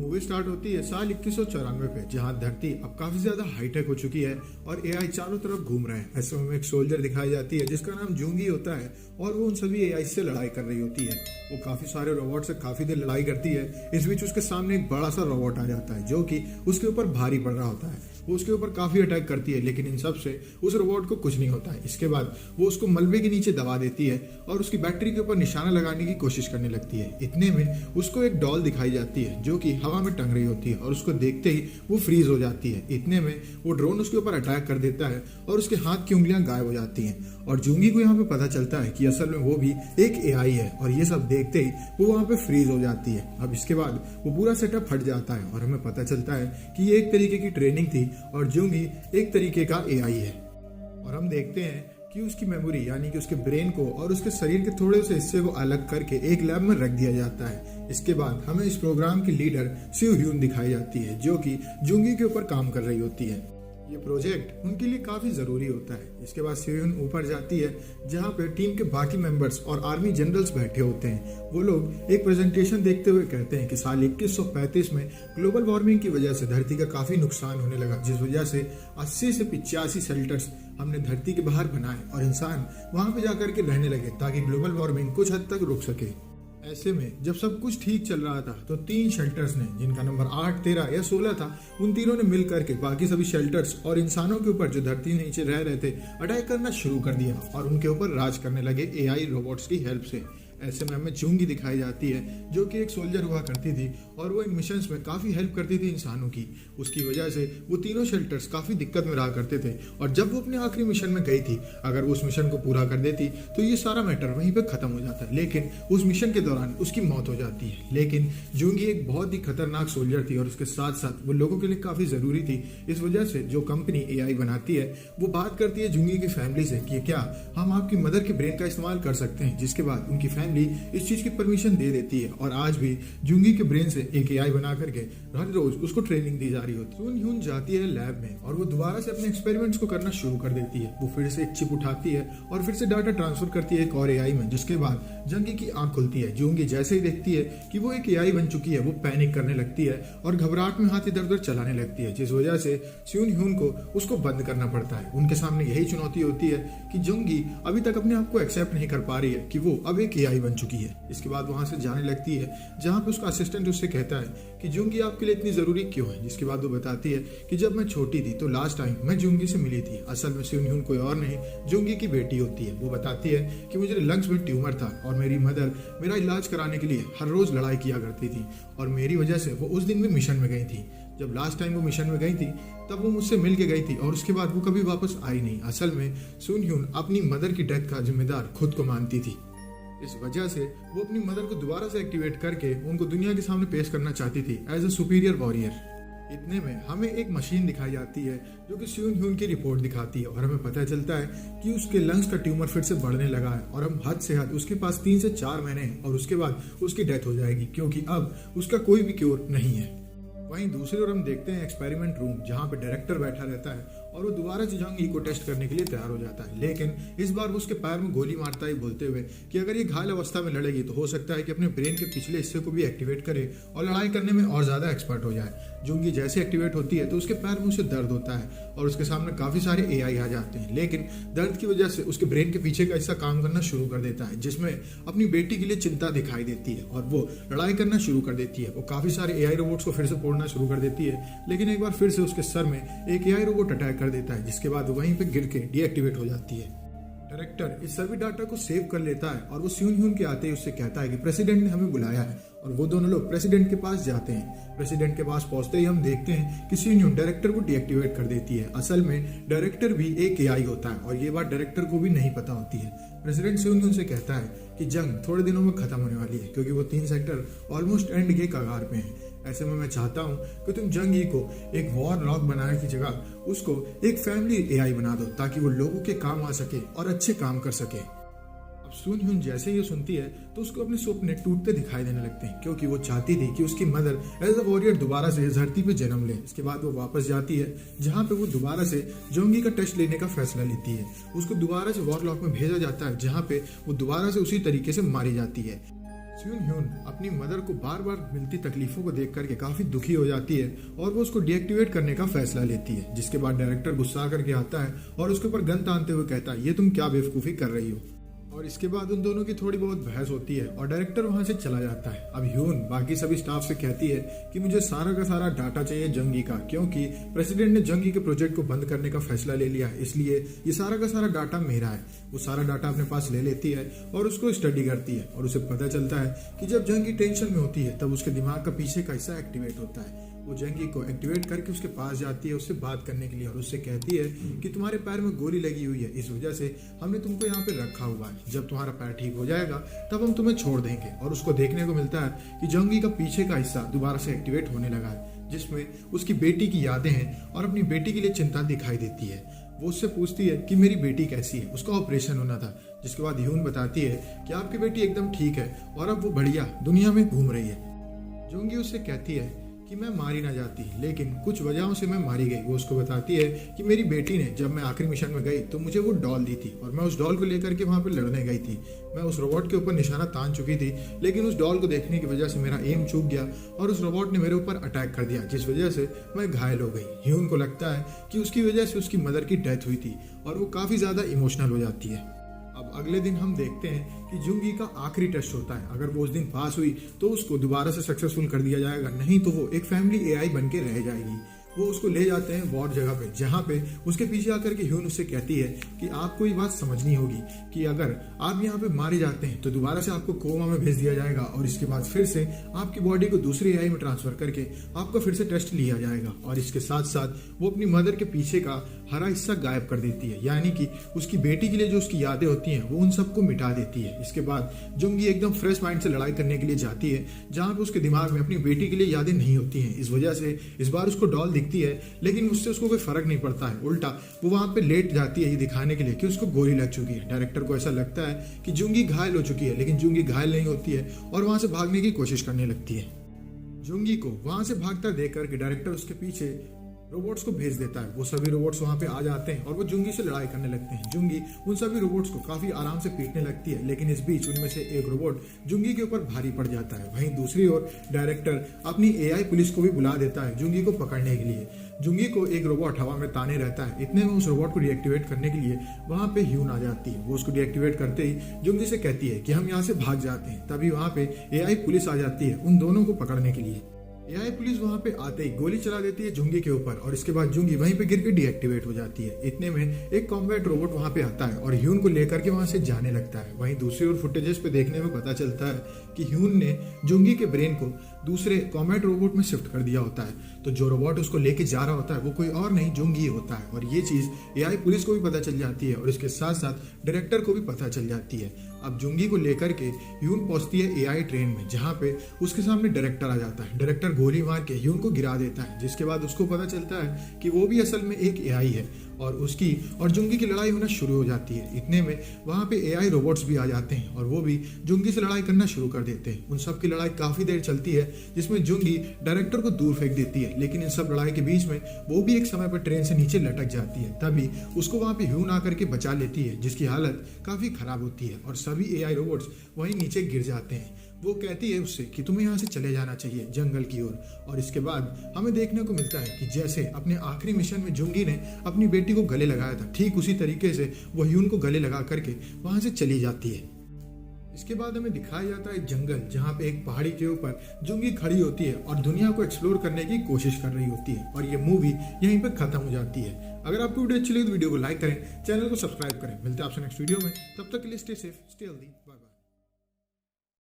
Movie start होती है साल 2194 पे, जहाँ धरती अब काफी ज्यादा हाईटेक हो चुकी है और एआई चारों तरफ घूम रहे हैं। ऐसे में एक सोल्जर दिखाई जाती है जिसका नाम जूंगी होता है और वो उन सभी एआई से लड़ाई कर रही होती है। वो काफी सारे रोबोट से काफी देर लड़ाई करती है। इस बीच उसके सामने एक बड़ा सा रोबोट आ जाता है जो कि उसके ऊपर भारी पड़ रहा होता है। वो उसके ऊपर काफी अटैक करती है, लेकिन इन सब से उस रोबोट को कुछ नहीं होता है। इसके बाद वो उसको मलबे के नीचे दबा देती है और उसकी बैटरी के ऊपर निशाना लगाने की कोशिश करने लगती है। इतने में उसको एक डॉल दिखाई जाती है जो कि हवा में टंग रही होती है और उसको देखते ही वो फ्रीज हो जाती है। इतने में वो ड्रोन उसके ऊपर अटैक कर देता है और उसके हाथ की उंगलियां गायब हो जाती हैं और जूंगी को यहाँ पे पता चलता है कि असल में वो भी एक एआई है और ये सब देखते ही वो वहाँ पे फ्रीज हो जाती है। अब इसके बाद वो पूरा सेटअप फट जाता है और हमें पता चलता है कि ये एक तरीके की ट्रेनिंग थी और जूंगी एक तरीके का एआई है। और हम देखते हैं कि उसकी मेमोरी यानी कि उसके ब्रेन को और उसके शरीर के थोड़े से हिस्से को अलग करके एक लैब में रख दिया जाता है। इसके बाद हमें इस प्रोग्राम की लीडर सियो ह्यून दिखाई जाती है जो कि जूंगी के ऊपर काम कर रही होती है। ये प्रोजेक्ट उनके लिए काफी जरूरी होता है। इसके बाद सियो ह्यून ऊपर जाती है जहाँ पे टीम के बाकी मेंबर्स और आर्मी जनरल्स बैठे होते हैं। वो लोग एक प्रेजेंटेशन देखते हुए कहते हैं कि साल 2135 में ग्लोबल वार्मिंग की वजह से धरती का काफी नुकसान होने लगा, जिस वजह से 80 से 85 शेल्टर्स हमने धरती के बाहर बनाए और इंसान वहां पे जाकर के रहने लगे ताकि ग्लोबल वार्मिंग कुछ हद तक रुक सके। ऐसे में जब सब कुछ ठीक चल रहा था तो 3 शेल्टर्स ने, जिनका नंबर 8, 13 या 16 था, उन तीनों ने मिल करके बाकी सभी शेल्टर्स और इंसानों के ऊपर जो धरती नीचे रह रहे थे अटैक करना शुरू कर दिया और उनके ऊपर राज करने लगे एआई रोबोट्स की हेल्प से। ऐसे में हमें जूंगी दिखाई जाती है जो कि एक सोल्जर हुआ करती थी और वो इन मिशंस में काफ़ी हेल्प करती थी इंसानों की। उसकी वजह से वो तीनों शेल्टर्स काफ़ी दिक्कत में रहा करते थे और जब वो अपने आखिरी मिशन में गई थी, अगर वो उस मिशन को पूरा कर देती तो ये सारा मैटर वहीं पे खत्म हो जाता है, लेकिन उस मिशन के दौरान उसकी मौत हो जाती है। लेकिन जूंगी एक बहुत ही खतरनाक सोल्जर थी और उसके साथ साथ वो लोगों के लिए काफ़ी ज़रूरी थी। इस वजह से जो कंपनी एआई बनाती है वो बात करती है जूंगी की फैमिली से कि क्या हम आपकी मदर के ब्रेन का इस्तेमाल कर सकते हैं, जिसके बाद उनकी फैमिली इस चीज की परमिशन दे देती है और आज भी जूंगी के ब्रेन से एक एआई बना करके हर रोज उसको ट्रेनिंग दी जा रही होती है। सुन ह्यून जाती है लैब में और वो दोबारा से अपने एक्सपेरिमेंट्स को करना शुरू कर देती है। वो फिर से एक चिप उठाती है और फिर से डाटा ट्रांसफर करती है एक और एआई में, जिसके बाद जंगी की आंख खुलती है। जूंगी जैसे ही देखती है कि वो एक एआई बन चुकी है वो पैनिक करने लगती है और घबराहट में हाथ इधर उधर चलाने लगती है, जिस वजह से सुन ह्यून को उसको बंद करना पड़ता है। उनके सामने यही चुनौती होती है कि जूंगी अभी तक अपने आप को एक्सेप्ट नहीं कर पा रही है कि वो अब एक एआई बन चुकी है। इसके बाद वहां से जाने लगती है जहां पे उसका असिस्टेंट उससे कहता है कि जूंगी आपके लिए इतनी जरूरी क्यों है। जिसके बाद वो बताती है कि जब मैं छोटी थी तो लास्ट टाइम मैं जूंगी से मिली थी। असल में सियो ह्यून कोई और नहीं जूंगी की बेटी होती है। वो बताती है कि मुझे लंग्स में ट्यूमर था और मेरी मदर मेरा इलाज कराने के लिए हर रोज लड़ाई किया करती थी और मेरी वजह से वो उस दिन भी मिशन में गई थी। जब लास्ट टाइम वो मिशन में गई थी तब वो मुझसे मिल के गई थी और उसके बाद वो कभी वापस आई नहीं। असल में सुन ह्यून अपनी मदर की डेथ का जिम्मेदार खुद को मानती थी। इस वजह से वो अपनी मदर को दोबारा से एक्टिवेट करके उनको दुनिया के सामने पेश करना चाहती थी एज अ सुपीरियर वॉरियर। इतने में हमें एक मशीन दिखाई जाती है जो कि सुन ह्यून की रिपोर्ट दिखाती है और हमें पता चलता है कि उसके लंग्स का ट्यूमर फिर से बढ़ने लगा है और हम हद से हद उसके पास 3 से 4 महीने हैं और उसके बाद उसकी डेथ हो जाएगी, क्योंकि अब उसका कोई भी क्योर नहीं है। वहीं दूसरी ओर हम देखते हैं एक्सपेरिमेंट रूम जहां पे डायरेक्टर बैठा रहता है और वो दोबारा से जंगी को टेस्ट करने के लिए तैयार हो जाता है, लेकिन इस बार वो उसके पैर में गोली मारता है बोलते हुए कि अगर ये घायल अवस्था में लड़ेगी तो हो सकता है कि अपने ब्रेन के पिछले हिस्से को भी एक्टिवेट करे और लड़ाई करने में और ज्यादा एक्सपर्ट हो जाए। जूंगी जैसे एक्टिवेट होती है तो उसके पैर में उसे दर्द होता है और उसके सामने काफी सारे एआई आ जाते हैं, लेकिन दर्द की वजह से उसके ब्रेन के पीछे का हिस्सा काम करना शुरू कर देता है, जिसमें अपनी बेटी के लिए चिंता दिखाई देती है और वो लड़ाई करना शुरू कर देती है। वो काफी सारे एआई रोबोट्स को फिर से फोड़ना शुरू कर देती है, लेकिन एक बार फिर से उसके सर में एक एआई रोबोट अटैक कर देता है, जिसके बाद वहीं पे गिर के डीएक्टिवेट हो जाती है। डायरेक्टर इस सभी डाटा को सेव कर लेता है और वो सुन ह्यून के आते ही उससे कहता है कि प्रेसिडेंट ने हमें बुलाया है और वो दोनों लोग प्रेसिडेंट के पास जाते हैं। प्रेसिडेंट के पास पहुंचते ही हम देखते हैं कि सुन ह्यून डायरेक्टर को डीएक्टिवेट कर देती है। असल में डायरेक्टर भी एक एआई होता है और ये बात डायरेक्टर को भी नहीं पता होती है। प्रेसिडेंट सुन ह्यून से कहता है कि जंग थोड़े दिनों में खत्म होने वाली है, क्योंकि वो 3 सेक्टर ऑलमोस्ट एंड के कगार पे हैं। ऐसे में मैं चाहता हूं कि तुम जंगी को एक वॉर लॉक बनाने की जगह उसको एक फैमिली एआई बना दो ताकि वो लोगों के काम आ सके और अच्छे काम कर सके। अब सुन ह्यून जैसे ये सुनती है तो उसको अपने सपने टूटते दिखाई देने लगते हैं, क्योंकि वो चाहती थी कि उसकी मदर एज अ वॉरियर दोबारा से इस धरती पे जन्म ले। इसके बाद वो वापस जाती है जहाँ पे वो दोबारा से जोंगी का टेस्ट लेने का फैसला लेती है। उसको दोबारा से वॉर लॉक में भेजा जाता है जहाँ पे वो दोबारा से उसी तरीके से मारी जाती है। स्यून ह्यून अपनी मदर को बार बार मिलती तकलीफों को देख करके काफी दुखी हो जाती है और वो उसको डीएक्टिवेट करने का फैसला लेती है, जिसके बाद डायरेक्टर गुस्सा करके आता है और उसके ऊपर गन तानते हुए कहता है, ये तुम क्या बेवकूफ़ी कर रही हो। और इसके बाद उन दोनों की थोड़ी बहुत बहस होती है और डायरेक्टर वहां से चला जाता है। अब ह्यून बाकी सभी स्टाफ से कहती है कि मुझे सारा का सारा डाटा चाहिए जंगी का, क्योंकि प्रेसिडेंट ने जंगी के प्रोजेक्ट को बंद करने का फैसला ले लिया है, इसलिए ये सारा का सारा डाटा मेरा है। वो सारा डाटा अपने पास ले लेती है और उसको स्टडी करती है और उसे पता चलता है कि जब जंगी टेंशन में होती है तब उसके दिमाग का पीछे का हिस्सा एक्टिवेट होता है। वो जंगी को एक्टिवेट करके उसके पास जाती है उससे बात करने के लिए और उससे कहती है कि तुम्हारे पैर में गोली लगी हुई है, इस वजह से हमने तुमको यहाँ पे रखा हुआ है, जब तुम्हारा पैर ठीक हो जाएगा तब हम तुम्हें छोड़ देंगे। और उसको देखने को मिलता है कि जंगी का पीछे का हिस्सा दोबारा से एक्टिवेट होने लगा है, जिसमें उसकी बेटी की यादें हैं और अपनी बेटी के लिए चिंता दिखाई देती है। वो उससे पूछती है कि मेरी बेटी कैसी है, उसका ऑपरेशन होना था, जिसके बाद ह्यून बताती है कि आपकी बेटी एकदम ठीक है और अब वो बढ़िया दुनिया में घूम रही है। जोंगी उससे कहती है कि मैं मारी ना जाती, लेकिन कुछ वजहों से मैं मारी गई। वो उसको बताती है कि मेरी बेटी ने जब मैं आखिरी मिशन में गई तो मुझे वो डॉल दी थी और मैं उस डॉल को लेकर के वहाँ पे लड़ने गई थी। मैं उस रोबोट के ऊपर निशाना तान चुकी थी, लेकिन उस डॉल को देखने की वजह से मेरा एम चूक गया और उस रोबोट ने मेरे ऊपर अटैक कर दिया, जिस वजह से मैं घायल हो गई। ह्यून को लगता है कि उसकी वजह से उसकी मदर की डेथ हुई थी और वो काफ़ी ज़्यादा इमोशनल हो जाती है। अब अगले दिन हम देखते हैं कि जुंगी का आखिरी टेस्ट होता है। अगर वो उस दिन पास हुई तो उसको दोबारा से सक्सेसफुल कर दिया जाएगा, नहीं तो वो एक फैमिली एआई बन के रह जाएगी। वो उसको ले जाते हैं वॉर जगह पे, जहाँ पे उसके पीछे आकर के ह्यून उससे कहती है कि आपको ये बात समझनी होगी कि अगर आप यहाँ पे मारे जाते हैं तो दोबारा से आपको कोमा में भेज दिया जाएगा और इसके बाद फिर से आपकी बॉडी को दूसरी एआई में ट्रांसफर करके आपका फिर से टेस्ट लिया जाएगा। और इसके साथ साथ वो अपनी मदर के पीछे का हरा हिस्सा गायब कर देती है, यानी कि उसकी बेटी के लिए जो उसकी यादें होती हैं वो उन सबको मिटा देती है। इसके बाद जुंगी एकदम फ्रेश माइंड से लड़ाई करने के लिए जाती है, जहाँ पे उसके दिमाग में अपनी बेटी के लिए यादें नहीं होती हैं। इस वजह से इस बार उसको डॉल दिखती है, लेकिन उससे उसको कोई फर्क नहीं पड़ता है। उल्टा वो वहां पे लेट जाती है ये दिखाने के लिए कि उसको गोली लग चुकी है। डायरेक्टर को ऐसा लगता है कि जुंगी घायल हो चुकी है, लेकिन जुंगी घायल नहीं होती है और वहां से भागने की कोशिश करने लगती है। जुंगी को वहां से भागता देख करके डायरेक्टर उसके पीछे रोबोट्स को भेज देता है। वो सभी रोबोट्स वहां पे आ जाते हैं और वो जुंगी से लड़ाई करने लगते हैं। जुंगी उन सभी रोबोट्स को काफी आराम से पीटने लगती है, लेकिन इस बीच उनमें से एक रोबोट जुंगी के ऊपर भारी पड़ जाता है। वहीं दूसरी ओर डायरेक्टर अपनी एआई पुलिस को भी बुला देता है जुंगी को पकड़ने के लिए। जुंगी को एक रोबोट हवा में ताने रहता है, इतने में उस रोबोट को डीएक्टिवेट करने के लिए वहां पे ह्यून आ जाती है। वो उसको डीएक्टिवेट करते ही जुंगी से कहती है कि हम यहाँ से भाग जाते हैं। तभी वहां पे एआई पुलिस आ जाती है उन दोनों को पकड़ने के लिए। एआई पुलिस वहां पे आते ही गोली चला देती है जुंगी के ऊपर और इसके बाद जुंगी वहीं पे गिर के डीएक्टिवेट हो जाती है। इतने में एक कॉम्बैट रोबोट वहां पे आता है और ह्यून को लेकर के वहां से जाने लगता है। वहीं दूसरी ओर फुटेजेस पे देखने में पता चलता है कि ह्यून ने जुंगी के ब्रेन को दूसरे कॉम्बैट रोबोट में शिफ्ट कर दिया होता है, तो जो रोबोट उसको लेके जा रहा होता है वो कोई और नहीं जुंगी होता है। और ये चीज एआई पुलिस को भी पता चल जाती है और इसके साथ साथ डायरेक्टर को भी पता चल जाती है। अब जुंगी को लेकर के ह्यून पहुंचती है एआई ट्रेन में, जहां पे उसके सामने डायरेक्टर आ जाता है। डायरेक्टर गोली मार के ह्यून को गिरा देता है, जिसके बाद उसको पता चलता है कि वो भी असल में एक एआई है और उसकी और जुंगी की लड़ाई होना शुरू हो जाती है। इतने में वहां पे एआई रोबोट्स भी आ जाते हैं और वो भी जुंगी से लड़ाई करना शुरू कर देते हैं। उन सब की लड़ाई काफी देर चलती है, जिसमें जुंगी डायरेक्टर को दूर फेंक देती है, लेकिन इन सब लड़ाई के बीच में वो भी एक समय पर ट्रेन से नीचे लटक जाती है। तभी उसको वहां पे ह्यून आकर के बचा लेती है, जिसकी हालत काफी खराब होती है और सभी एआई रोबोट्स वहीं नीचे गिर जाते हैं। वो कहती है उससे कि तुम्हें यहाँ से चले जाना चाहिए जंगल की ओर। और इसके बाद हमें देखने को मिलता है कि जैसे अपने आखिरी मिशन में जुंगी ने अपनी बेटी को गले लगाया था, ठीक उसी तरीके से वो ह्यून को गले लगा करके वहां से चली जाती है। इसके बाद हमें दिखाया जाता है एक जंगल, जहाँ पे एक पहाड़ी के ऊपर जुंगी खड़ी होती है और दुनिया को एक्सप्लोर करने की कोशिश कर रही होती है और ये मूवी यहीं पे खत्म हो जाती है। अगर आपको वीडियो अच्छी लगी तो वीडियो को लाइक करें, चैनल को सब्सक्राइब करें। मिलते हैं आपसे नेक्स्ट वीडियो में, तब तक के लिए stay safe, stay healthy, bye.